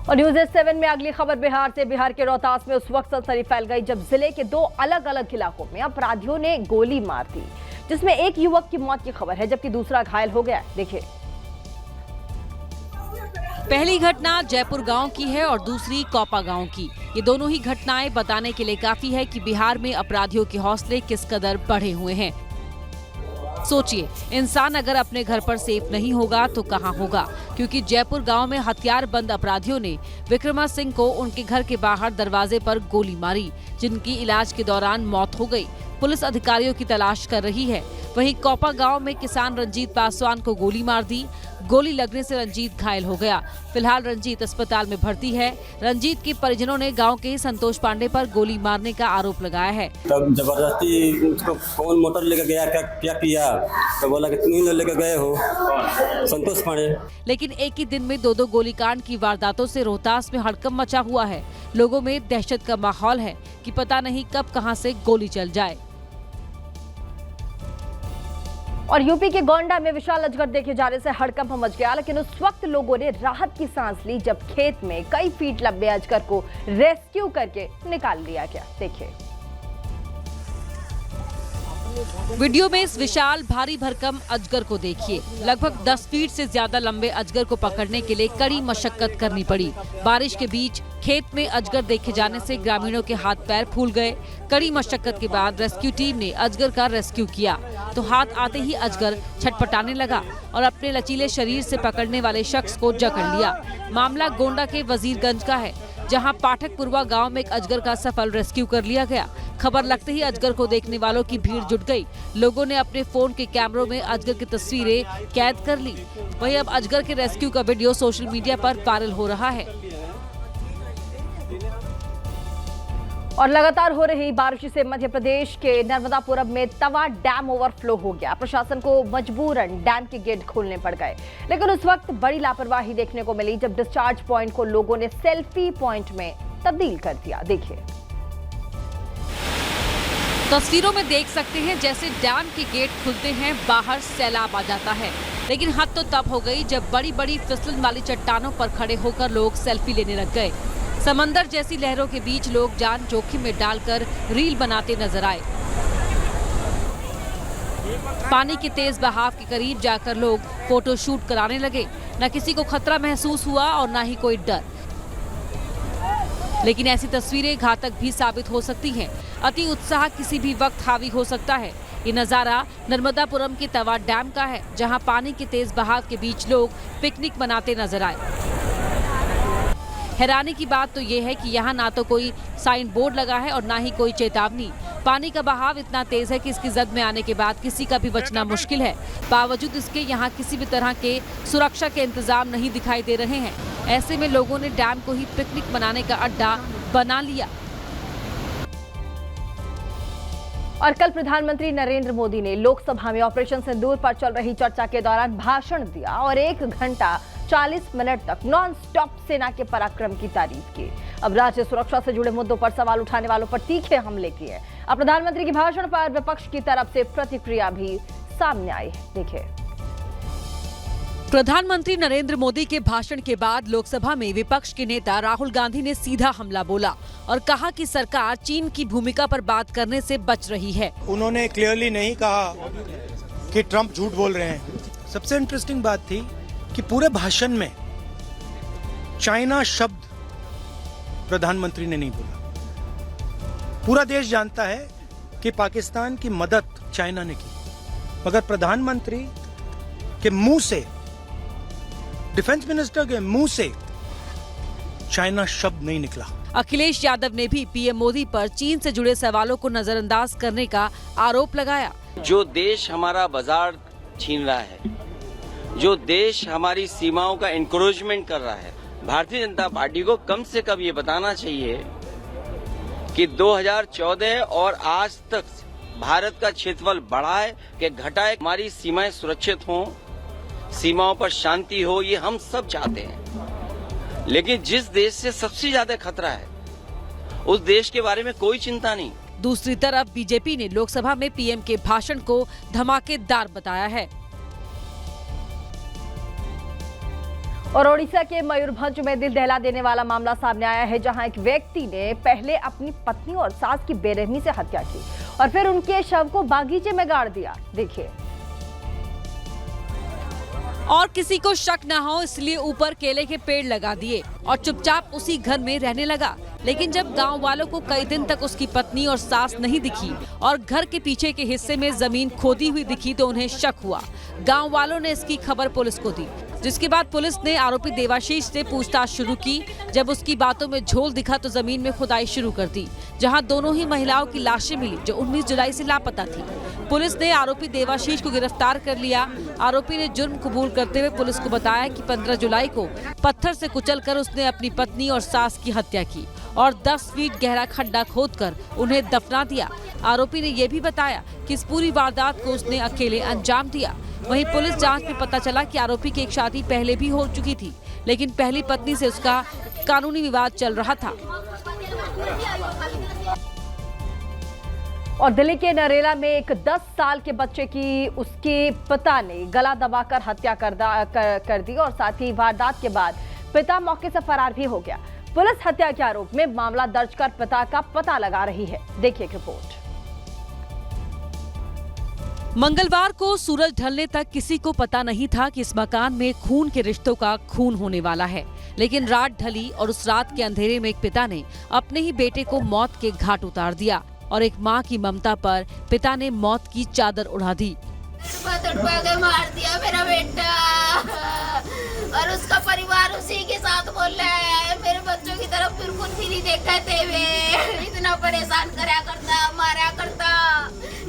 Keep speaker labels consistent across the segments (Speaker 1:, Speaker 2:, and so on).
Speaker 1: और न्यूज 7 में अगली खबर बिहार से। बिहार के रोहतास में उस वक्त सनसनी फैल गई जब जिले के 2 अलग अलग इलाकों में अपराधियों ने गोली मार दी, जिसमें एक युवक की मौत की खबर है जबकि दूसरा घायल हो गया। देखिए,
Speaker 2: पहली घटना जयपुर गांव की है और दूसरी कोपा गांव की। ये दोनों ही घटनाएं बताने के लिए काफी है कि बिहार में अपराधियों के हौसले किस कदर बढ़े हुए हैं। सोचिए, इंसान अगर अपने घर पर सेफ नहीं होगा तो कहां होगा, क्योंकि जयपुर गांव में हथियारबंद अपराधियों ने विक्रमा सिंह को उनके घर के बाहर दरवाजे पर गोली मारी, जिनकी इलाज के दौरान मौत हो गई। पुलिस अधिकारियों की तलाश कर रही है। वहीं कोपा गांव में किसान रंजीत पासवान को गोली मार दी। गोली लगने से रंजीत घायल हो गया। फिलहाल रंजीत अस्पताल में भर्ती है। रंजीत के परिजनों ने गांव के ही संतोष पांडे पर गोली मारने का आरोप लगाया है।
Speaker 3: तब जबरदस्ती उसको कौन मोटर लेकर गया, क्या किया, तो बोला कि तुम ही लेकर गए हो, संतोष पांडे।
Speaker 2: लेकिन एक ही दिन में 2 गोलीकांड की वारदातों से रोहतास में हड़कंप मचा हुआ है। लोगों में दहशत का माहौल है कि पता नहीं कब कहां से गोली चल जाए।
Speaker 1: और यूपी के गोंडा में विशाल अजगर देखे जाने से हड़कंप मच गया, लेकिन उस वक्त लोगों ने राहत की सांस ली जब खेत में कई फीट लंबे अजगर को रेस्क्यू करके निकाल लिया गया। देखिए,
Speaker 2: वीडियो में इस विशाल भारी भरकम अजगर को देखिए। लगभग 10 फीट से ज्यादा लंबे अजगर को पकड़ने के लिए कड़ी मशक्कत करनी पड़ी। बारिश के बीच खेत में अजगर देखे जाने से ग्रामीणों के हाथ पैर फूल गए। कड़ी मशक्कत के बाद रेस्क्यू टीम ने अजगर का रेस्क्यू किया तो हाथ आते ही अजगर छटपटाने लगा और अपने लचीले शरीर से पकड़ने वाले शख्स को जकड़ लिया। मामला गोंडा के वजीरगंज का है, जहां पाठकपुरवा गांव में एक अजगर का सफल रेस्क्यू कर लिया गया। खबर लगते ही अजगर को देखने वालों की भीड़ जुट गई। लोगों ने अपने फोन के कैमरों में अजगर की तस्वीरें कैद कर ली। वहीं अब अजगर के रेस्क्यू का वीडियो सोशल मीडिया पर वायरल हो रहा है।
Speaker 1: और लगातार हो रही बारिश से मध्य प्रदेश के नर्मदापुरम में तवा डैम ओवरफ्लो हो गया। प्रशासन को मजबूरन डैम के गेट खोलने पड़ गए, लेकिन उस वक्त बड़ी लापरवाही देखने को मिली जब डिस्चार्ज पॉइंट को लोगों ने सेल्फी पॉइंट में तब्दील कर दिया। देखिए,
Speaker 2: तस्वीरों में देख सकते हैं जैसे डैम के गेट खुलते हैं, बाहर सैलाब आ जाता है। लेकिन हद तो तब हो गई जब बड़ी बड़ी फिसलन वाली चट्टानों पर खड़े होकर लोग सेल्फी लेने लग गए। समंदर जैसी लहरों के बीच लोग जान जोखिम में डालकर रील बनाते नजर आए। पानी के तेज बहाव के करीब जाकर लोग फोटो शूट कराने लगे। न किसी को खतरा महसूस हुआ और न ही कोई डर। लेकिन ऐसी तस्वीरें घातक भी साबित हो सकती हैं। अति उत्साह किसी भी वक्त हावी हो सकता है। ये नजारा नर्मदापुरम के तवा डैम का है, जहां पानी के तेज बहाव के बीच लोग पिकनिक मनाते नजर आए। हैरानी की बात तो ये है कि यहाँ ना तो कोई साइन बोर्ड लगा है और ना ही कोई चेतावनी। पानी का बहाव इतना तेज है कि इसकी जद में आने के बाद किसी का भी बचना मुश्किल है। बावजूद इसके यहाँ किसी भी तरह के सुरक्षा के इंतजाम नहीं दिखाई दे रहे हैं। ऐसे में लोगों ने डैम को ही पिकनिक मनाने का अड्डा बना लिया।
Speaker 1: और कल प्रधानमंत्री नरेंद्र मोदी ने लोकसभा में ऑपरेशन सिंदूर पर चल रही चर्चा के दौरान भाषण दिया और 1 घंटा 40 मिनट तक नॉन स्टॉप सेना के पराक्रम की तारीफ की। अब राज्य सुरक्षा से जुड़े मुद्दों पर सवाल उठाने वालों पर तीखे हमले किए। अब प्रधानमंत्री के भाषण पर विपक्ष की तरफ से प्रतिक्रिया भी सामने आई है। देखिए,
Speaker 2: प्रधानमंत्री नरेंद्र मोदी के भाषण के बाद लोकसभा में विपक्ष के नेता राहुल गांधी ने सीधा हमला बोला और कहा कि सरकार चीन की भूमिका पर बात करने से बच रही है।
Speaker 4: उन्होंने क्लियरली नहीं कहा कि ट्रंप झूठ बोल रहे हैं। सबसे इंटरेस्टिंग बात थी कि पूरे भाषण में चाइना शब्द प्रधानमंत्री ने नहीं बोला। पूरा देश जानता है कि पाकिस्तान की मदद चाइना ने की, मगर प्रधानमंत्री के मुंह से, डिफेंस मिनिस्टर के मुंह से चाइना शब्द नहीं निकला।
Speaker 2: अखिलेश यादव ने भी पीएम मोदी पर चीन से जुड़े सवालों को नजरअंदाज करने का आरोप लगाया।
Speaker 5: जो देश हमारा बाजार छीन रहा है, जो देश हमारी सीमाओं का इंक्रोचमेंट कर रहा है, भारतीय जनता पार्टी को कम से कम ये बताना चाहिए कि 2014 और आज तक भारत का क्षेत्रफल बढ़ा है कि घटा है। हमारी सीमाएं सुरक्षित हों, सीमाओं पर शांति हो, ये हम सब चाहते हैं। लेकिन जिस देश से सबसे ज्यादा खतरा है, उस देश के बारे में कोई चिंता नहीं।
Speaker 2: दूसरी तरफ बीजेपी ने लोकसभा में पीएम के भाषण को धमाकेदार बताया है।
Speaker 1: और ओडिशा के मयूरभंज में दिल दहला देने वाला मामला सामने आया है, जहां एक व्यक्ति ने पहले अपनी पत्नी और सास की बेरहमी से हत्या की और फिर उनके शव को बागीचे में गाड़ दिया। देखिए।
Speaker 2: और किसी को शक ना हो इसलिए ऊपर केले के पेड़ लगा दिए और चुपचाप उसी घर में रहने लगा। लेकिन जब गांव वालों को कई दिन तक उसकी पत्नी और सास नहीं दिखी और घर के पीछे के हिस्से में जमीन खोदी हुई दिखी तो उन्हें शक हुआ। गांव वालों ने इसकी खबर पुलिस को दी, जिसके बाद पुलिस ने आरोपी देवाशीष से पूछताछ शुरू की। जब उसकी बातों में झोल दिखा तो जमीन में खुदाई शुरू कर दी, जहां दोनों ही महिलाओं की लाशें मिली जो 19 जुलाई से लापता थी। पुलिस ने आरोपी देवाशीष को गिरफ्तार कर लिया। आरोपी ने जुर्म कबूल करते हुए पुलिस को बताया कि 15 जुलाई को पत्थर से कुचलकर उसने अपनी पत्नी और सास की हत्या की और 10 फीट गहरा खड्डा खोदकर उन्हें दफना दिया। आरोपी ने यह भी बताया कि इस पूरी वारदात को उसने अकेले अंजाम दिया। वहीं पुलिस जांच में पता चला कि आरोपी की एक शादी पहले भी हो चुकी थी, लेकिन पहली पत्नी से उसका कानूनी विवाद चल रहा था।
Speaker 1: और दिल्ली के नरेला में एक 10 साल के बच्चे की उसके पिता ने गला दबाकर हत्या कर दी और साथ ही वारदात के बाद पिता मौके से फरार भी हो गया। पुलिस हत्या के आरोप में मामला दर्ज कर पिता का पता लगा रही है। देखिए रिपोर्ट।
Speaker 2: मंगलवार को सूरज ढलने तक किसी को पता नहीं था कि इस मकान में खून के रिश्तों का खून होने वाला है, लेकिन रात ढली और उस रात के अंधेरे में एक पिता ने अपने ही बेटे को मौत के घाट उतार दिया और एक मां की ममता पर पिता ने मौत की चादर उड़ा दी।
Speaker 6: मार दिया मेरा बेटा और उसका परिवार उसी के साथ बोल रहा है। मेरे बच्चों की तरफ बिल्कुल भी नहीं देखा थे, वे इतना परेशान करा करता, मारा करता,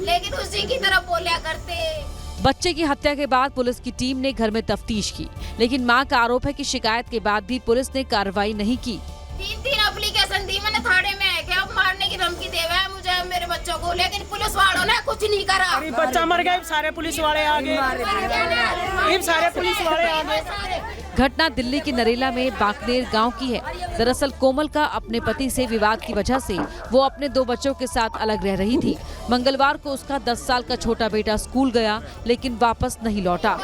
Speaker 6: लेकिन उसी की तरफ बोला करते।
Speaker 2: बच्चे की हत्या के बाद पुलिस की टीम ने घर में तफ्तीश की, लेकिन मां का आरोप है कि शिकायत के बाद भी पुलिस ने कार्रवाई नहीं की।
Speaker 6: 3 एप्लीकेशन दी मैंने थाने में कि अब मारने की धमकी दे रहा है मुझे मेरे बच्चों को, लेकिन पुलिस वालों ने कुछ नहीं करा।
Speaker 7: अरे बच्चा मर गया, सारे पुलिस वाले आ गए, सारे पुलिस वाले आ गए।
Speaker 2: घटना दिल्ली के नरेला में बाकनेर गांव की है। दरअसल कोमल का अपने पति से विवाद की वजह से वो अपने 2 बच्चों के साथ अलग रह रही थी। मंगलवार को उसका 10 साल का छोटा बेटा स्कूल गया, लेकिन वापस नहीं लौटा।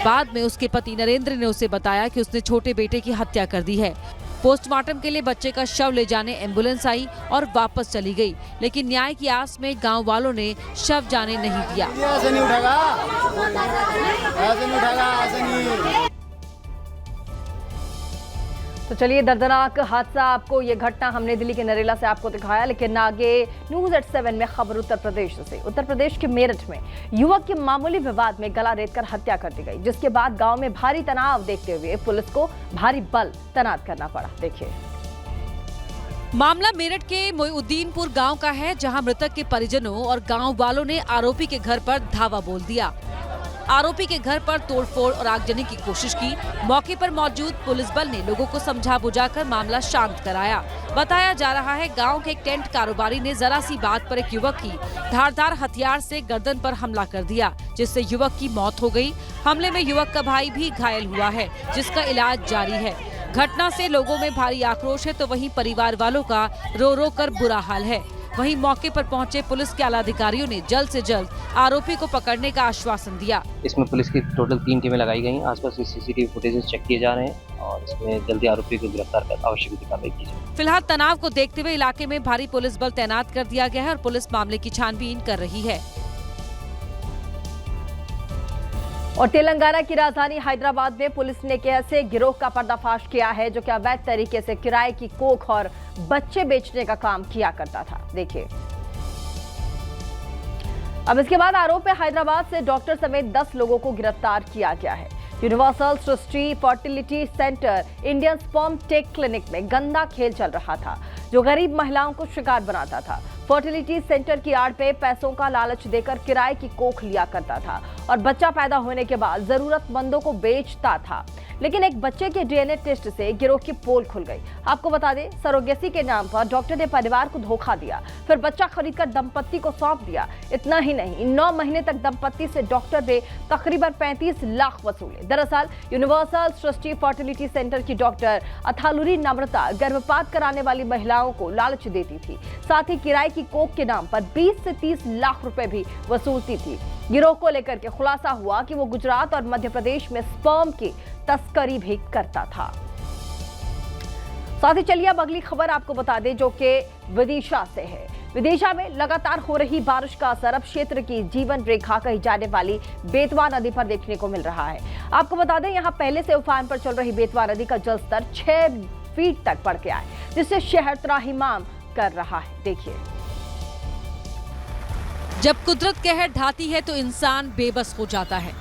Speaker 2: बाद में उसके पति नरेंद्र ने उसे बताया कि उसने छोटे बेटे की हत्या कर दी है। पोस्टमार्टम के लिए बच्चे का शव ले जाने एम्बुलेंस आई और वापस चली गई, लेकिन न्याय की आस में गांव वालों ने शव जाने नहीं दिया।
Speaker 8: ऐसे नहीं उठेगा, ऐसे नहीं उठेगा, ऐसे नहीं।
Speaker 1: तो चलिए, दर्दनाक हादसा आपको ये घटना हमने दिल्ली के नरेला से आपको दिखाया, लेकिन आगे न्यूज़ एट 7 में खबर उत्तर प्रदेश से। उत्तर प्रदेश के मेरठ में युवक के मामूली विवाद में गला रेतकर हत्या कर दी गई, जिसके बाद गांव में भारी तनाव देखते हुए पुलिस को भारी बल तैनात करना पड़ा। देखिए।
Speaker 2: मामला मेरठ के मोइनुद्दीनपुर गांव का है, जहां मृतक के परिजनों और गांव वालों ने आरोपी के घर पर धावा बोल दिया। आरोपी के घर पर तोड़फोड़ और आगजनी की कोशिश की। मौके पर मौजूद पुलिस बल ने लोगों को समझा बुझाकर मामला शांत कराया। बताया जा रहा है गांव के एक टेंट कारोबारी ने जरा सी बात पर एक युवक की धारदार हथियार से गर्दन पर हमला कर दिया, जिससे युवक की मौत हो गई। हमले में युवक का भाई भी घायल हुआ है, जिसका इलाज जारी है। घटना से लोगों में भारी आक्रोश है, तो वहीं परिवार वालों का रो रो कर बुरा हाल है। वहीं मौके पर पहुंचे पुलिस के आला अधिकारियों ने जल्द से जल्द आरोपी को पकड़ने का आश्वासन दिया।
Speaker 9: इसमें पुलिस की टोटल 3 टीमें लगाई गई हैं। आसपास के सीसीटीवी फुटेजेस चेक किए जा रहे हैं और इसमें जल्दी आरोपी को गिरफ्तार कर आवश्यक कार्रवाई की जाए।
Speaker 2: फिलहाल तनाव को देखते हुए इलाके में भारी पुलिस बल तैनात कर दिया गया है और पुलिस मामले की छानबीन कर रही है।
Speaker 1: और तेलंगाना की राजधानी हैदराबाद में पुलिस ने एक ऐसे गिरोह का पर्दाफाश किया है जो कि अवैध तरीके से किराए की कोख और बच्चे बेचने का काम किया करता था। देखिए। अब इसके बाद आरोप है हैदराबाद से डॉक्टर समेत 10 लोगों को गिरफ्तार किया गया है। Universal Srishti fertility centre Indian sperm tech clinic में गंदा खेल चल रहा था, जो गरीब महिलाओं को शिकार बनाता था। फर्टिलिटी सेंटर की आड़ पे पैसों का लालच देकर किराए की कोख लिया करता था और बच्चा पैदा होने के बाद जरूरतमंदों को बेचता था। लेकिन एक बच्चे के डीएनए टेस्ट से गिरोह की पोल खुल गई। आपको बता दें, सरोगेसी के नाम पर डॉक्टर ने परिवार को धोखा दिया, फिर बच्चा खरीदकर दंपत्ति को सौंप दिया। इतना ही नहीं, 9 महीने तक दंपत्ति से डॉक्टर ने तकरीबन 35 लाख वसूले। दरअसल यूनिवर्सल सृष्टि फर्टिलिटी सेंटर की डॉक्टर अथालुरी नम्रता गर्भपात कराने वाली महिलाओं को लालच देती थी, साथ ही किराए की कोख के नाम पर 20 से 30 लाख रुपए भी वसूलती थी। गिरोह को लेकर के खुलासा हुआ कि वो गुजरात और मध्य प्रदेश में स्पर्म की तस्करी भी करता था। साथ ही चलिए अब अगली खबर आपको बता दें जो कि विदिशा से है। विदिशा में लगातार हो रही बारिश का असर अब क्षेत्र की जीवन रेखा कही जाने वाली बेतवा नदी पर देखने को मिल रहा है। आपको बता दें यहां पहले से उफान पर चल रही बेतवा नदी का जलस्तर 6 फीट तक बढ़ गया है, जिससे शहर त्राहिमाम कर रहा है। देखिए,
Speaker 2: जब कुदरत कहर ढाती है तो इंसान बेबस हो जाता है।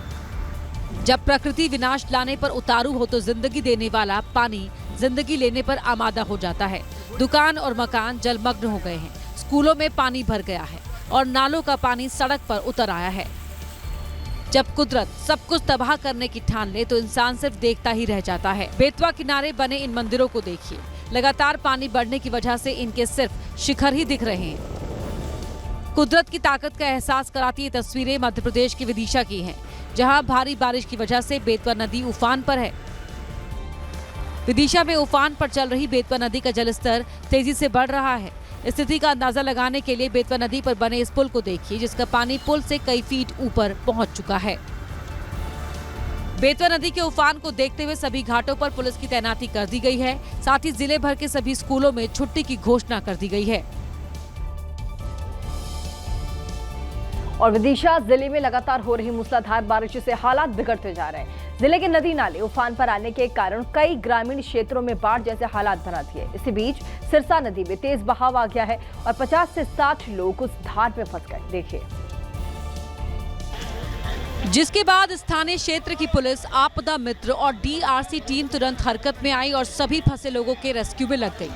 Speaker 2: जब प्रकृति विनाश लाने पर उतारू हो तो जिंदगी देने वाला पानी जिंदगी लेने पर आमादा हो जाता है। दुकान और मकान जलमग्न हो गए हैं, स्कूलों में पानी भर गया है और नालों का पानी सड़क पर उतर आया है। जब कुदरत सब कुछ तबाह करने की ठान ले तो इंसान सिर्फ देखता ही रह जाता है। बेतवा किनारे बने इन मंदिरों को देखिए, लगातार पानी बढ़ने की वजह से इनके सिर्फ शिखर ही दिख रहे हैं। कुदरत की ताकत का एहसास कराती ये तस्वीरें मध्य प्रदेश की विदिशा की हैं, जहां भारी बारिश की वजह से बेतवा नदी उफान पर है। विदिशा में उफान पर चल रही बेतवा नदी का जलस्तर तेजी से बढ़ रहा है। स्थिति का अंदाजा लगाने के लिए बेतवा नदी पर बने इस पुल को देखिए, जिसका पानी पुल से कई फीट ऊपर पहुंच चुका है। बेतवा नदी के उफान को देखते हुए सभी घाटों पर पुलिस की तैनाती कर दी गई है। साथ ही जिले भर के सभी स्कूलों में छुट्टी की घोषणा कर दी गई है।
Speaker 1: और विदिशा जिले में लगातार हो रही मूसलाधार बारिश से हालात बिगड़ते जा रहे हैं। जिले के नदी नाले उफान पर आने के कारण कई ग्रामीण क्षेत्रों में बाढ़ जैसे हालात बना दिए। इसी बीच सिरसा नदी में तेज बहाव आ गया है और 50 से 60 लोग उस धार में फंस गए। देखिए,
Speaker 2: जिसके बाद स्थानीय क्षेत्र की पुलिस, आपदा मित्र और डीआरसी टीम तुरंत हरकत में आई और सभी फंसे लोगों के रेस्क्यू में लग गई।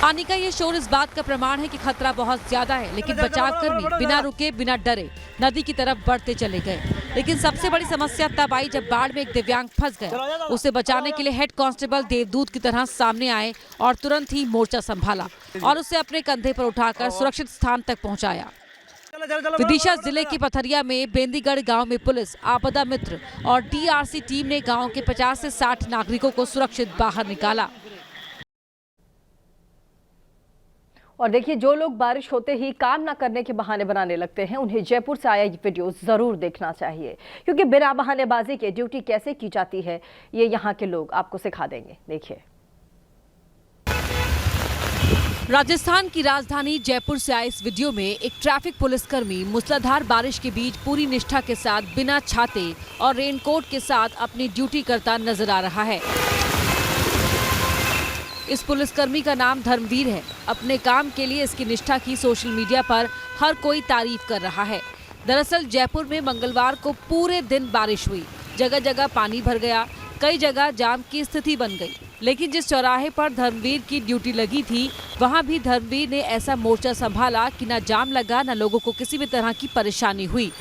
Speaker 2: पानी का ये शोर इस बात का प्रमाण है कि खतरा बहुत ज्यादा है, लेकिन बचावकर्मी बिना रुके बिना डरे नदी की तरफ बढ़ते चले गए। लेकिन सबसे बड़ी समस्या तब आई जब बाढ़ में एक दिव्यांग फंस गया। उसे बचाने के लिए हेड कांस्टेबल देवदूत की तरह सामने आए और तुरंत ही मोर्चा संभाला और उसे अपने कंधे पर उठाकर सुरक्षित स्थान तक पहुँचाया। विदिशा जिले की पथरिया में बेंदीगढ़ गांव में पुलिस, आपदा मित्र और डीआरसी टीम ने गांव के 50 से 60 नागरिकों को सुरक्षित बाहर निकाला।
Speaker 1: और देखिए, जो लोग बारिश होते ही काम ना करने के बहाने बनाने लगते हैं, उन्हें जयपुर से आया ये वीडियो जरूर देखना चाहिए, क्योंकि बिना बहानेबाजी के ड्यूटी कैसे की जाती है ये यहाँ के लोग आपको सिखा देंगे। देखिए,
Speaker 2: राजस्थान की राजधानी जयपुर से आए इस वीडियो में एक ट्रैफिक पुलिसकर्मी मूसलाधार बारिश के बीच पूरी निष्ठा के साथ बिना छाते और रेनकोट के साथ अपनी ड्यूटी करता नजर आ रहा है। इस पुलिसकर्मी का नाम धर्मवीर है। अपने काम के लिए इसकी निष्ठा की सोशल मीडिया पर हर कोई तारीफ कर रहा है। दरअसल जयपुर में मंगलवार को पूरे दिन बारिश हुई, जगह जगह पानी भर गया, कई जगह जाम की स्थिति बन गई। लेकिन जिस चौराहे पर धर्मवीर की ड्यूटी लगी थी, वहां भी धर्मवीर ने ऐसा मोर्चा संभाला कि न जाम लगा, न लोगों को किसी भी तरह की परेशानी हुई।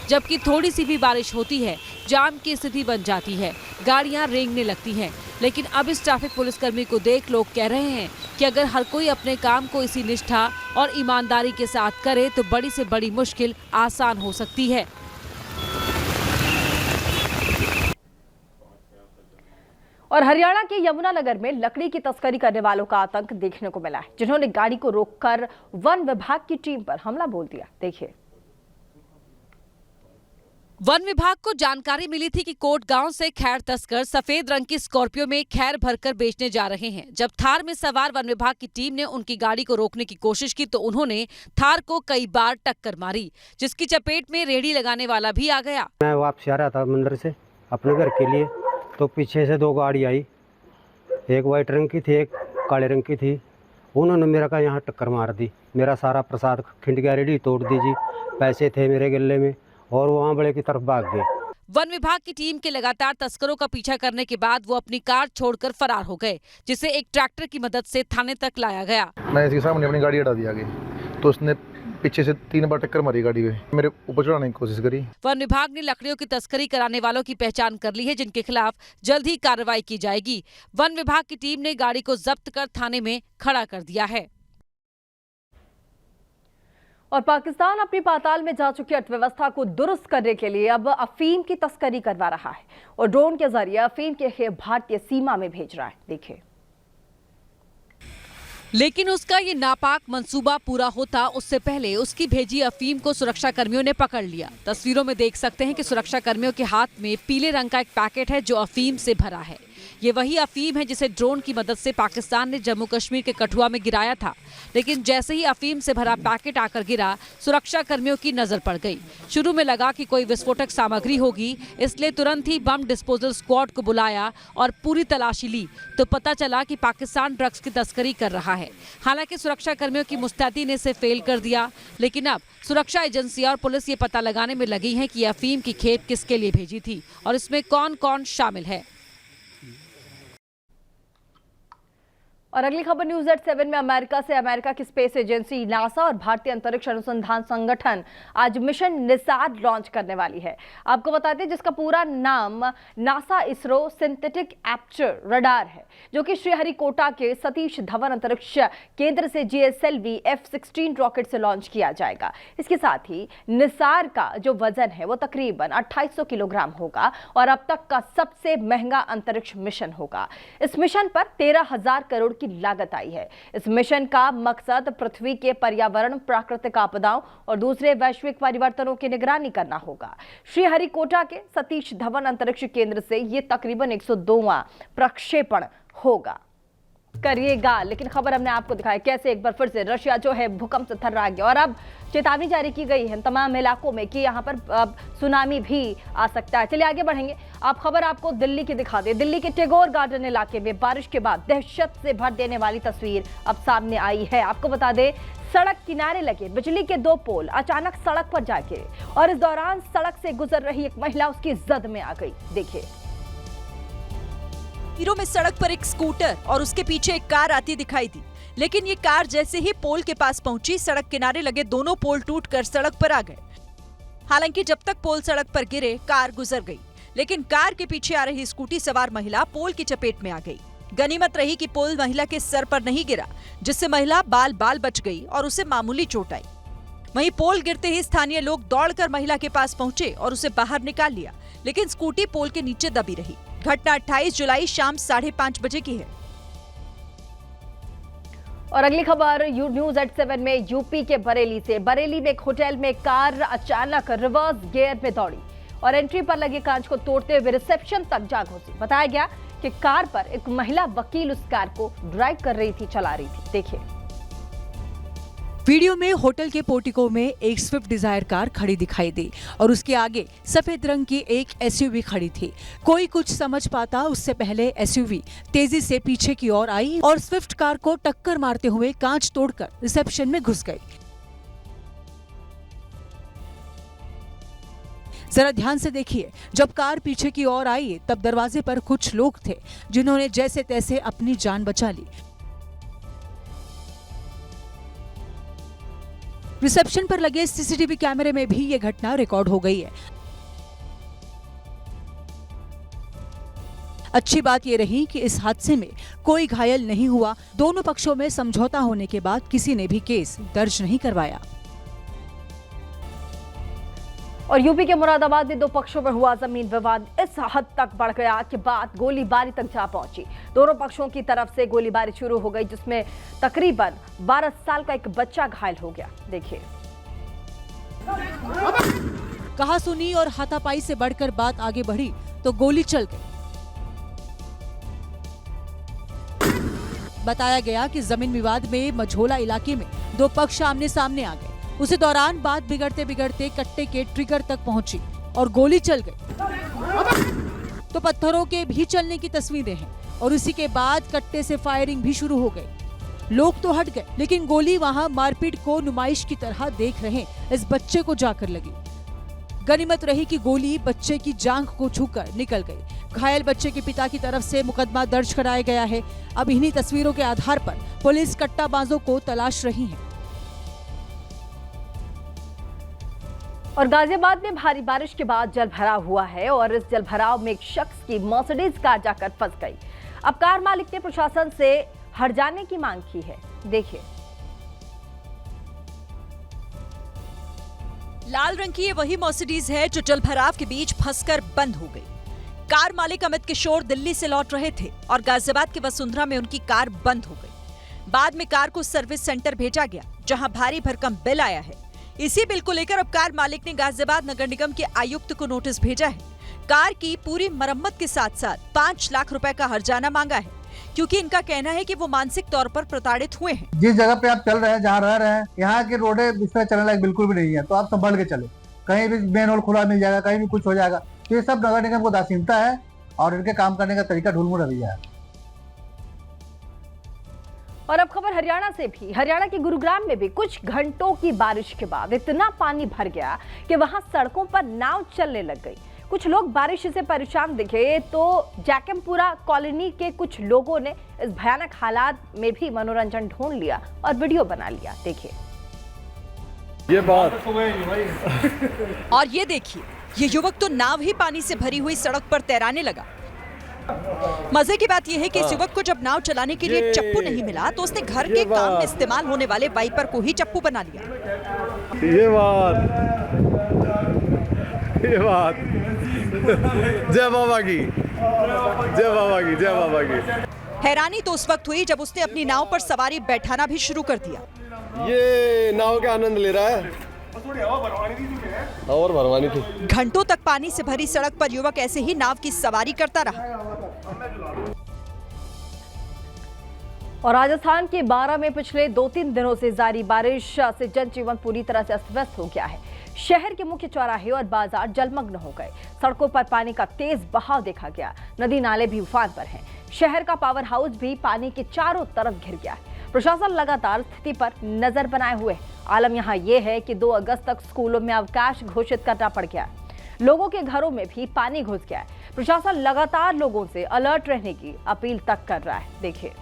Speaker 2: जबकि थोड़ी सी भी बारिश होती है, जाम की स्थिति बन जाती है, गाड़ियां रेंगने लगती हैं। लेकिन अब इस ट्रैफिक पुलिसकर्मी को देख लोग कह रहे हैं कि अगर हर कोई अपने काम को इसी निष्ठा और ईमानदारी के साथ करे तो बड़ी से बड़ी मुश्किल आसान हो सकती है।
Speaker 1: और हरियाणा के यमुनानगर में लकड़ी की तस्करी करने वालों का आतंक देखने को मिला है, जिन्होंने गाड़ी को रोककर वन विभाग की टीम पर हमला बोल दिया। देखिए,
Speaker 2: वन विभाग को जानकारी मिली थी कि कोट गांव से खैर तस्कर सफेद रंग की स्कॉर्पियो में खैर भरकर बेचने जा रहे हैं। जब थार में सवार वन विभाग की टीम ने उनकी गाड़ी को रोकने की कोशिश की तो उन्होंने थार को कई बार टक्कर मारी, जिसकी चपेट में रेहड़ी लगाने वाला भी आ गया।
Speaker 10: मैं वापस आ रहा था मंदिर से अपने घर के लिए, तो पीछे से 2 गाड़ी आई, एक वाइट रंग की थी, एक काले रंग की थी। उन्होंने मेरा का यहाँ टक्कर मार दी, मेरा सारा प्रसाद खिंड गया, रेडी तोड़ दीजिए, पैसे थे मेरे गले में, और वहाँ बड़े की तरफ भाग गए।
Speaker 2: वन विभाग की टीम के लगातार तस्करों का पीछा करने के बाद वो अपनी कार छोड़कर फरार हो गए, जिसे एक ट्रैक्टर की मदद से थाने तक लाया गया।
Speaker 11: मैं इसके सामने अपनी गाड़ी हटा दी आगे, तो उसने पीछे से 3 बार टक्कर मारी गाड़ी में, मेरे ऊपर चढ़ाने की कोशिश करी।
Speaker 2: वन विभाग ने लकड़ियों की तस्करी कराने वालों की पहचान कर ली है, जिनके खिलाफ जल्द ही कार्रवाई की जाएगी। वन विभाग की टीम ने गाड़ी को जब्त कर थाने में खड़ा कर दिया है।
Speaker 1: और पाकिस्तान अपनी पाताल में जा चुकी अर्थव्यवस्था को दुरुस्त करने के लिए अब अफीम की तस्करी करवा रहा है और ड्रोन के जरिए अफीम के खेप भारतीय सीमा में भेज रहा है। देखिए,
Speaker 2: लेकिन उसका ये नापाक मंसूबा पूरा होता उससे पहले उसकी भेजी अफीम को सुरक्षा कर्मियों ने पकड़ लिया। तस्वीरों में देख सकते हैं कि सुरक्षा कर्मियों के हाथ में पीले रंग का एक पैकेट है जो अफीम से भरा है। ये वही अफीम है जिसे ड्रोन की मदद से पाकिस्तान ने जम्मू कश्मीर के कठुआ में गिराया था। लेकिन जैसे ही अफीम से भरा पैकेट आकर गिरा, सुरक्षा कर्मियों की नजर पड़ गई। शुरू में लगा कि कोई विस्फोटक सामग्री होगी, इसलिए तुरंत ही बम डिस्पोजल स्क्वाड को बुलाया और पूरी तलाशी ली तो पता चला कि पाकिस्तान ड्रग्स की तस्करी कर रहा है। हालांकि सुरक्षा कर्मियों की मुस्तैदी ने इसे फेल कर दिया, लेकिन अब सुरक्षा एजेंसियां और पुलिस ये पता लगाने में लगी है कि अफीम की खेप किसके लिए भेजी थी और इसमें कौन कौन शामिल है।
Speaker 1: और अगली खबर न्यूज एट 7 में अमेरिका से। अमेरिका की स्पेस एजेंसी नासा और भारतीय अंतरिक्ष अनुसंधान संगठन आज मिशन निसार लॉन्च करने वाली है। आपको बताते हैं जिसका पूरा नाम NASA ISRO synthetic aperture radar है, जो कि श्रीहरिकोटा के सतीश धवन अंतरिक्ष केंद्र से GSLV F-16 रॉकेट से लॉन्च किया जाएगा। इसके साथ ही निसार का जो वजन है वो तकरीबन 2800 किलोग्राम होगा और अब तक का सबसे महंगा अंतरिक्ष मिशन होगा। इस मिशन पर 13,000 करोड़ की लागत आई है। इस मिशन का मकसद पृथ्वी के पर्यावरण, प्राकृतिक आपदाओं और दूसरे वैश्विक परिवर्तनों की निगरानी करना होगा। श्रीहरिकोटा के सतीश धवन अंतरिक्ष केंद्र से यह तकरीबन 102वां प्रक्षेपण होगा करिएगा। लेकिन खबर हमने आपको दिखाई कैसे एक बार फिर से रशिया जो है भूकंप से थर्रा गया और अब चेतावनी जारी की गई है तमाम इलाकों में कि यहाँ पर सुनामी भी आ सकता है। चलिए आगे बढ़ेंगे। आप खबर आपको दिल्ली की दिखा दे। दिल्ली के टैगोर गार्डन इलाके में बारिश के बाद दहशत से भर देने वाली तस्वीर अब सामने आई है। आपको बता दें सड़क किनारे लगे बिजली के 2 पोल अचानक सड़क पर जा गिरे और इस दौरान सड़क से गुजर रही एक महिला उसकी जद में आ गई। देखिए
Speaker 12: हीरो में सड़क पर एक स्कूटर और उसके पीछे एक कार आती दिखाई दी, लेकिन ये कार जैसे ही पोल के पास पहुंची, सड़क किनारे लगे दोनों पोल टूटकर सड़क पर आ गए। हालांकि जब तक पोल सड़क पर गिरे, कार गुजर गई, लेकिन कार के पीछे आ रही स्कूटी सवार महिला पोल की चपेट में आ गई। गनीमत रही कि पोल महिला के सर पर नहीं गिरा, जिससे महिला बाल बाल बच गई और उसे मामूली चोट आई। वहीं पोल गिरते ही स्थानीय लोग दौड़कर महिला के पास पहुंचे और उसे बाहर निकाल लिया, लेकिन स्कूटी पोल के नीचे दबी रही। घटना 28 जुलाई शाम 5:30 बजे की है।
Speaker 1: और अगली खबर न्यूज एट 7 में यूपी के बरेली से। बरेली में एक होटल में कार अचानक रिवर्स गियर में दौड़ी और एंट्री पर लगे कांच को तोड़ते हुए रिसेप्शन तक जा घुसी। बताया गया कि कार पर एक महिला वकील उस कार को ड्राइव कर रही थी, चला रही थी। देखिए
Speaker 12: वीडियो में होटल के पोर्टिको में एक स्विफ्ट डिजायर कार खड़ी दिखाई दी और उसके आगे सफेद रंग की एक SUV खड़ी थी। कोई कुछ समझ पाता उससे पहले SUV तेजी से पीछे की ओर आई और स्विफ्ट कार को टक्कर मारते हुए कांच तोड़कर रिसेप्शन में घुस गई। जरा ध्यान से देखिए, जब कार पीछे की ओर आई तब दरवाजे पर कुछ लोग थे जिन्होंने जैसे तैसे अपनी जान बचा ली। रिसेप्शन पर लगे CCTV कैमरे में भी ये घटना रिकॉर्ड हो गई है। अच्छी बात ये रही कि इस हादसे में कोई घायल नहीं हुआ। दोनों पक्षों में समझौता होने के बाद किसी ने भी केस दर्ज नहीं करवाया।
Speaker 1: और यूपी के मुरादाबाद में 2 पक्षों में हुआ जमीन विवाद इस हद तक बढ़ गया कि बात गोलीबारी तक जा पहुंची। दोनों पक्षों की तरफ से गोलीबारी शुरू हो गई, जिसमें तकरीबन 12 साल का एक बच्चा घायल हो गया। देखिए
Speaker 12: कहा सुनी और हाथापाई से बढ़कर बात आगे बढ़ी तो गोली चल गई। बताया गया कि जमीन विवाद में मझोला इलाके में 2 पक्ष आमने सामने आ गए। उसी दौरान बात बिगड़ते बिगड़ते कट्टे के ट्रिगर तक पहुंची और गोली चल गई। तो पत्थरों के भी चलने की तस्वीरें हैं और उसी के बाद कट्टे से फायरिंग भी शुरू हो गई। लोग तो हट गए, लेकिन गोली वहां मारपीट को नुमाइश की तरह देख रहे इस बच्चे को जाकर लगी। गनीमत रही कि गोली बच्चे की जांघ को छूकर निकल गई। घायल बच्चे के पिता की तरफ से मुकदमा दर्ज कराया गया है। अब इन्हीं तस्वीरों के आधार पर पुलिस कट्टाबाजों को तलाश रही है।
Speaker 1: और गाजियाबाद में भारी बारिश के बाद जलभराव हुआ है और इस जलभराव में एक शख्स की मर्सिडीज कार जाकर फंस गई। अब कार मालिक ने प्रशासन से हट जाने की मांग की है। देखिए
Speaker 12: लाल रंग की ये वही मर्सिडीज है जो जलभराव के बीच फंसकर बंद हो गई। कार मालिक अमित किशोर दिल्ली से लौट रहे थे और गाजियाबाद के वसुंधरा में उनकी कार बंद हो गई।
Speaker 13: बाद में कार को सर्विस सेंटर भेजा गया, जहां भारी भरकम बिल आया है। इसी बिल को लेकर अब कार मालिक ने गाजियाबाद नगर निगम के आयुक्त को नोटिस भेजा है। कार की पूरी मरम्मत के साथ साथ 5 लाख रुपए का हर्जाना मांगा है, क्योंकि इनका कहना है कि वो मानसिक तौर पर प्रताड़ित हुए हैं।
Speaker 8: जिस जगह पे आप चल रहे हैं, जहाँ रह रहे हैं, यहाँ की रोडें इस तरह चलने लायक बिल्कुल भी नहीं है, तो आप संभल के चले। कहीं भी मेन रोड खुला मिल जाएगा, कहीं भी कुछ हो जाएगा। तो ये सब नगर निगम को उदासीनता है और इनके काम करने का तरीका ढुलमुल रवैया है।
Speaker 1: और अब खबर हरियाणा से भी। हरियाणा के गुरुग्राम में भी कुछ घंटों की बारिश के बाद इतना पानी भर गया कि वहां सड़कों पर नाव चलने लग गई। कुछ लोग बारिश से परेशान दिखे तो जैकमपुरा कॉलोनी के कुछ लोगों ने इस भयानक हालात में भी मनोरंजन ढूंढ लिया और वीडियो बना लिया। देखिए
Speaker 14: ये बात
Speaker 13: और ये देखिए, ये युवक तो नाव ही पानी से भरी हुई सड़क पर तैराने लगा। मजे की बात यह है कि इस युवक को जब नाव चलाने के लिए चप्पू नहीं मिला तो उसने घर के काम में इस्तेमाल होने वाले वाइपर को ही चप्पू बना लिया।
Speaker 14: ये बात जय बाबा की, जय बाबा की, जय बाबा की।
Speaker 13: हैरानी तो उस वक्त हुई जब उसने अपनी नाव पर सवारी बैठाना भी शुरू कर दिया।
Speaker 14: ये नाव का आनंद ले रहा है और भरवानी थी।
Speaker 13: घंटों तक पानी से भरी सड़क पर युवक ऐसे ही नाव की सवारी करता रहा।
Speaker 1: और राजस्थान के बारां में पिछले 2-3 दिनों से जारी बारिश से जनजीवन पूरी तरह से अस्त व्यस्त हो गया है। शहर के मुख्य चौराहे और बाजार जलमग्न हो गए। सड़कों पर पानी का तेज बहाव देखा गया। नदी नाले भी उफान पर हैं। शहर का पावर हाउस भी पानी के चारों तरफ घिर गया है। प्रशासन लगातार स्थिति पर नजर बनाए हुए है। आलम यहाँ ये है कि 2 अगस्त तक स्कूलों में अवकाश घोषित करना पड़ गया। लोगों के घरों में भी पानी घुस गया है। प्रशासन लगातार लोगों से अलर्ट रहने की अपील तक कर रहा है। देखिए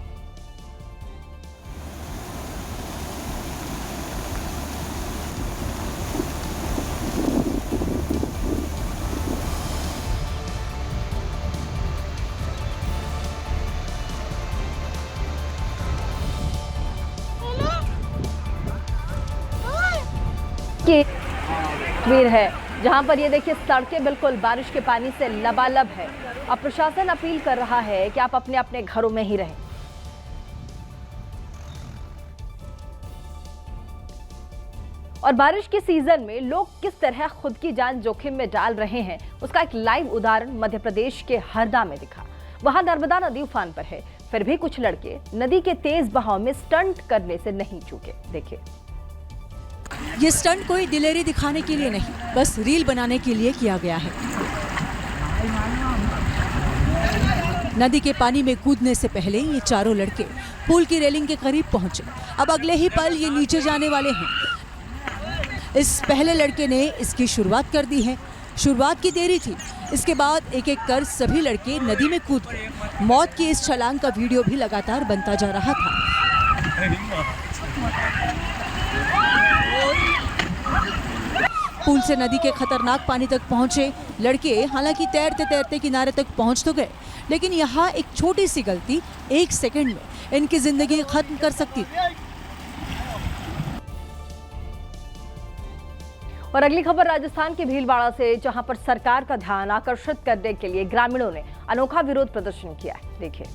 Speaker 1: की तस्वीर है जहां पर ये देखिए सड़कें बिल्कुल बारिश के पानी से लबालब है। अब प्रशासन अपील कर रहा है कि आप अपने अपने घरों में ही रहें। और बारिश के सीजन में लोग किस तरह खुद की जान जोखिम में डाल रहे हैं, उसका एक लाइव उदाहरण मध्य प्रदेश के हरदा में दिखा। वहां नर्मदा नदी उफान पर है, फिर भी कुछ लड़के नदी के तेज बहाव में स्टंट करने से नहीं चूके। देखिए
Speaker 12: ये स्टंट कोई दिलेरी दिखाने के लिए नहीं, बस रील बनाने के लिए किया गया है। नदी के पानी में कूदने से पहले ये चारों लड़के पुल की रेलिंग के करीब पहुंचे। अब अगले ही पल ये नीचे जाने वाले हैं। इस पहले लड़के ने इसकी शुरुआत कर दी है। शुरुआत की देरी थी, इसके बाद एक एक कर सभी लड़के नदी में कूद गए। मौत की इस छलांग का वीडियो भी लगातार बनता जा रहा था। पुल से नदी के खतरनाक पानी तक पहुंचे लड़के हालांकि तैरते तैरते किनारे तक पहुंच तो गए, लेकिन यहाँ एक छोटी सी गलती 1 सेकंड में इनकी जिंदगी खत्म कर सकती थी।
Speaker 1: और अगली खबर राजस्थान के भीलवाड़ा से, जहां पर सरकार का ध्यान आकर्षित करने के लिए ग्रामीणों ने अनोखा विरोध प्रदर्शन किया है। देखिए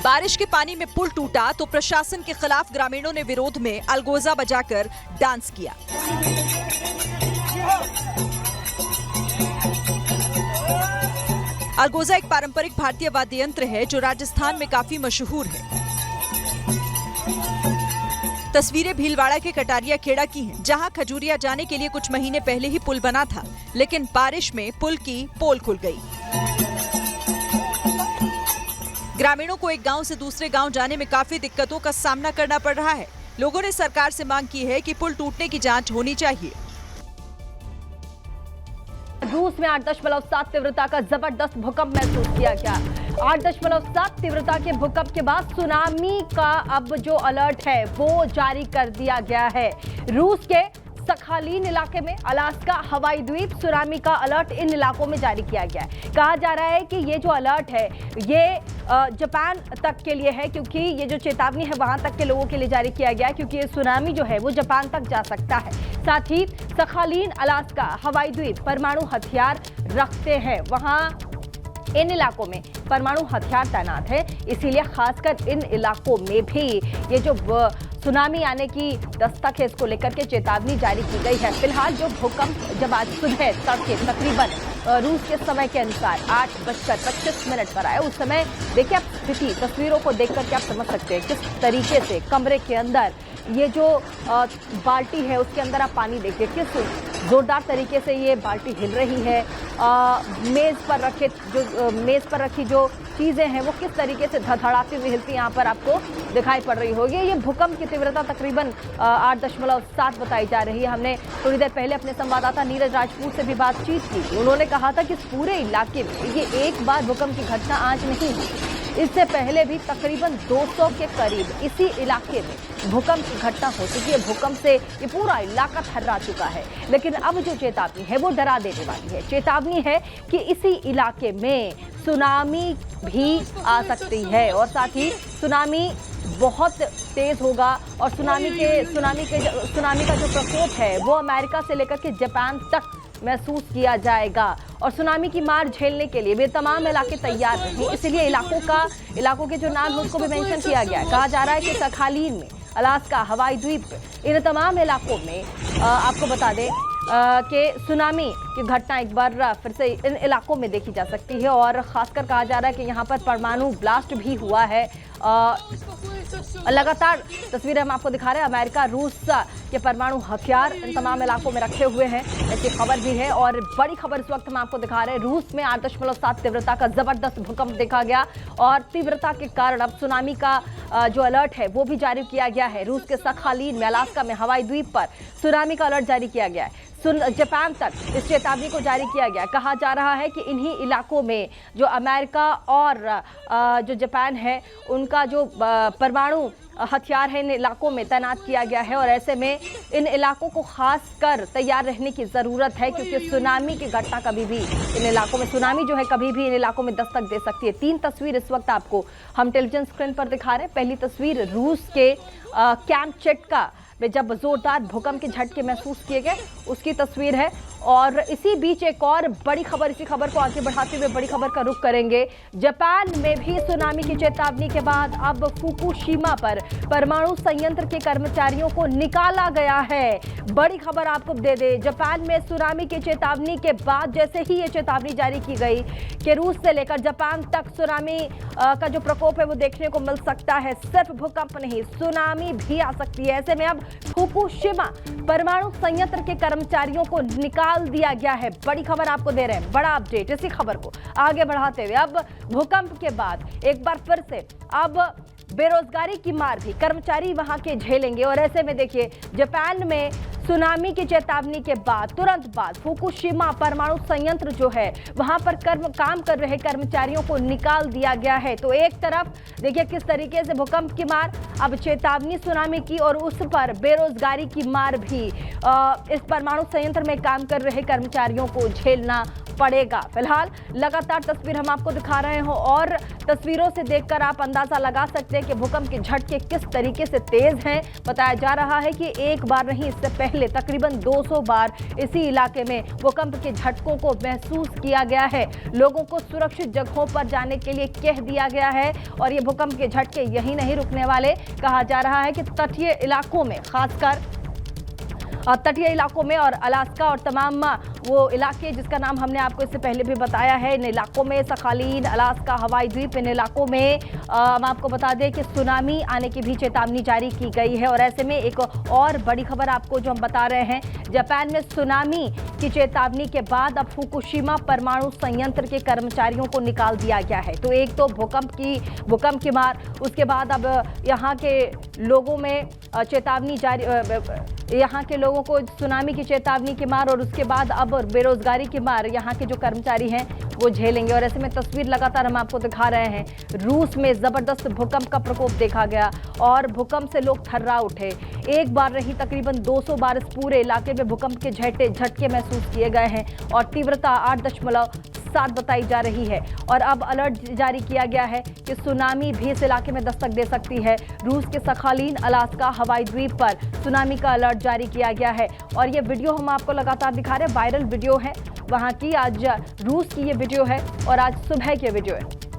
Speaker 13: बारिश के पानी में पुल टूटा तो प्रशासन के खिलाफ ग्रामीणों ने विरोध में अलगोजा बजाकर डांस किया। अलगोजा एक पारंपरिक भारतीय वाद्य यंत्र है जो राजस्थान में काफी मशहूर है। तस्वीरें भीलवाड़ा के कटारिया खेड़ा की हैं, जहां खजूरिया जाने के लिए कुछ महीने पहले ही पुल बना था, लेकिन बारिश में पुल की पोल खुल गई। ग्रामीणों को एक गांव से दूसरे गांव जाने में काफी दिक्कतों का सामना करना पड़ रहा है। लोगों ने सरकार से मांग की है कि पुल टूटने की जांच होनी चाहिए।
Speaker 1: रूस में 8.7 तीव्रता का जबरदस्त भूकंप महसूस किया गया। 8.7 तीव्रता के भूकंप के बाद सुनामी का अब जो अलर्ट है वो जारी कर दिया गया है। रूस के सखालीन इलाके में अलास्का हवाई द्वीप सुनामी का अलर्ट इन इलाकों में जारी किया गया है। कहा जा रहा है कि ये जो अलर्ट है ये जापान तक के लिए है, क्योंकि ये जो चेतावनी है वहां तक के लोगों के लिए जारी किया गया है, क्योंकि ये सुनामी जो है वो जापान तक जा सकता है। साथ ही सखालीन अलास्का हवाई द्वीप परमाणु हथियार रखते हैं, वहां इन इलाकों में परमाणु हथियार तैनात है, इसीलिए खासकर इन इलाकों में भी ये जो सुनामी आने की दस्तक है, इसको लेकर के चेतावनी जारी की गई है। फिलहाल जो भूकंप जब आज सुबह तड़के तकरीबन रूस के समय के अनुसार 8:25 पर आया, उस समय देखिए आप स्थिति, तस्वीरों को देख करके आप समझ सकते हैं किस तरीके से कमरे के अंदर ये जो बाल्टी है उसके अंदर आप पानी देखिए, किस जोरदार तरीके से ये बाल्टी हिल रही है। मेज़ पर रखी जो चीज़ें हैं वो किस तरीके से धड़धड़ाती हुई हिलती यहाँ पर आपको दिखाई पड़ रही होगी। ये भूकंप की तीव्रता तकरीबन 8.7 बताई जा रही है। हमने थोड़ी देर पहले अपने संवाददाता नीरज राजपूत से भी बातचीत की थी। उन्होंने कहा था कि इस पूरे इलाके में ये एक बार भूकंप की घटना आज नहीं हुई, इससे पहले भी तकरीबन 200 के करीब इसी इलाके में भूकंप की घटना हो चुकी है। भूकंप से ये पूरा इलाका थर्रा चुका है, लेकिन अब जो चेतावनी है वो डरा देने वाली है। चेतावनी है कि इसी इलाके में सुनामी भी आ सकती है और साथ ही सुनामी बहुत तेज होगा और सुनामी का जो प्रकोप है वो अमेरिका से लेकर के जापान तक महसूस किया जाएगा और सुनामी की मार झेलने के लिए वे तमाम इलाके तैयार रहें। इसलिए इलाकों के जो नाम है उसको भी मेंशन किया गया है। कहा जा रहा है कि सखालीन में, अलास्का, हवाई द्वीप, इन तमाम इलाकों में आपको बता दें कि सुनामी की घटना एक बार फिर से इन इलाकों में देखी जा सकती है और खासकर कहा जा रहा है कि यहाँ पर परमाणु ब्लास्ट भी हुआ है। लगातार तस्वीरें हम आपको दिखा रहे हैं। अमेरिका रूस के परमाणु हथियार इन तमाम इलाकों में रखे हुए हैं, ऐसी खबर भी है। और बड़ी खबर इस वक्त हम आपको दिखा रहे हैं, रूस में 8.7 तीव्रता का जबरदस्त भूकंप देखा गया और तीव्रता के कारण अब सुनामी का जो अलर्ट है वो भी जारी किया गया है। रूस के सखालीन में, अलास्का में, हवाई द्वीप पर सुनामी का अलर्ट जारी किया गया है। जापान तक इस चेतावनी को जारी किया गया। कहा जा रहा है कि इन्हीं इलाकों में जो अमेरिका और जो जापान है उनका जो परमाणु हथियार है इन इलाकों में तैनात किया गया है और ऐसे में इन इलाकों को खास कर तैयार रहने की ज़रूरत है, क्योंकि सुनामी की घटना कभी भी इन इलाकों में, सुनामी जो है कभी भी इन इलाकों में दस्तक दे सकती है। 3 तस्वीर इस वक्त आपको हम टेलीविजन स्क्रीन पर दिखा रहे हैं। पहली तस्वीर रूस के कैंप चेटका में जब जोरदार भूकंप के झटके महसूस किए गए उसकी तस्वीर है और इसी बीच एक और बड़ी खबर, इसी खबर को आगे बढ़ाते हुए बड़ी खबर का रुख करेंगे। जापान में भी सुनामी की चेतावनी के बाद अब फुकुशिमा पर परमाणु संयंत्र के कर्मचारियों को निकाला गया है। बड़ी खबर आपको दे दे, जापान में सुनामी की चेतावनी के बाद जैसे ही ये चेतावनी जारी की गई कि रूस से लेकर जापान तक सुनामी का जो प्रकोप है वो देखने को मिल सकता है। सिर्फ भूकंप नहीं, सुनामी भी आ सकती है। ऐसे में अब फुकुशिमा परमाणु संयंत्र के कर्मचारियों को निकाल दिया गया है। बड़ी खबर आपको दे रहे हैं, बड़ा अपडेट। इसी खबर को आगे बढ़ाते हुए अब भूकंप के बाद एक बार फिर से अब बेरोजगारी की मार भी कर्मचारी वहां के झेलेंगे और ऐसे में देखिए जापान में सुनामी की चेतावनी के बाद तुरंत बाद फुकुशिमा परमाणु संयंत्र जो है वहां पर काम कर रहे कर्मचारियों को निकाल दिया गया है। तो एक तरफ देखिए किस तरीके से भूकंप की मार, अब चेतावनी सुनामी की और उस पर बेरोजगारी की मार भी इस परमाणु संयंत्र में काम कर रहे कर्मचारियों को झेलना पड़ेगा। फिलहाल लगातार तस्वीर हम आपको दिखा रहे हो और तस्वीरों से देखकर आप अंदाजा लगा सकते हैं कि भूकंप के झटके किस तरीके से तेज हैं। बताया जा रहा है कि एक बार नहीं, इससे पहले तकरीबन 200 बार इसी इलाके में भूकंप के झटकों को महसूस किया गया है। लोगों को सुरक्षित जगहों पर जाने के लिए कह दिया गया है और ये भूकंप के झटके यही नहीं रुकने वाले। कहा जा रहा है कि तटीय इलाकों में, खासकर तटीय इलाकों में और अलास्का और तमाम वो इलाके जिसका नाम हमने आपको इससे पहले भी बताया है, इन इलाकों में सखालीन, अलास्का, हवाई द्वीप, इन इलाकों में हम आपको बता दें कि सुनामी आने की भी चेतावनी जारी की गई है। और ऐसे में एक और बड़ी खबर आपको जो हम बता रहे हैं, जापान में सुनामी की चेतावनी के बाद अब फुकुशिमा परमाणु संयंत्र के कर्मचारियों को निकाल दिया गया है। तो एक तो भूकंप की मार, उसके बाद अब यहाँ के लोगों में चेतावनी जारी, यहाँ के लोगों को सुनामी की चेतावनी की मार और उसके बाद अब बेरोजगारी की मार यहाँ के जो कर्मचारी हैं वो झेलेंगे। और ऐसे में तस्वीर लगातार हम आपको दिखा रहे हैं, रूस में जबरदस्त भूकंप का प्रकोप देखा गया और भूकंप से लोग थर्रा उठे। एक बार नहीं तकरीबन 200 बार इस पूरे इलाके में भूकंप के झटके महसूस किए गए हैं और तीव्रता 8.7 बताई जा रही है। और अब अलर्ट जारी किया गया है कि सुनामी भी इस इलाके में दस्तक दे सकती है। रूस के सखालीन, अलास्का, हवाई द्वीप पर सुनामी का अलर्ट जारी किया गया है और ये वीडियो हम आपको लगातार दिखा रहे हैं, वायरल वीडियो है। वहां की। आज रूस की ये वीडियो है और आज सुबह की वीडियो है।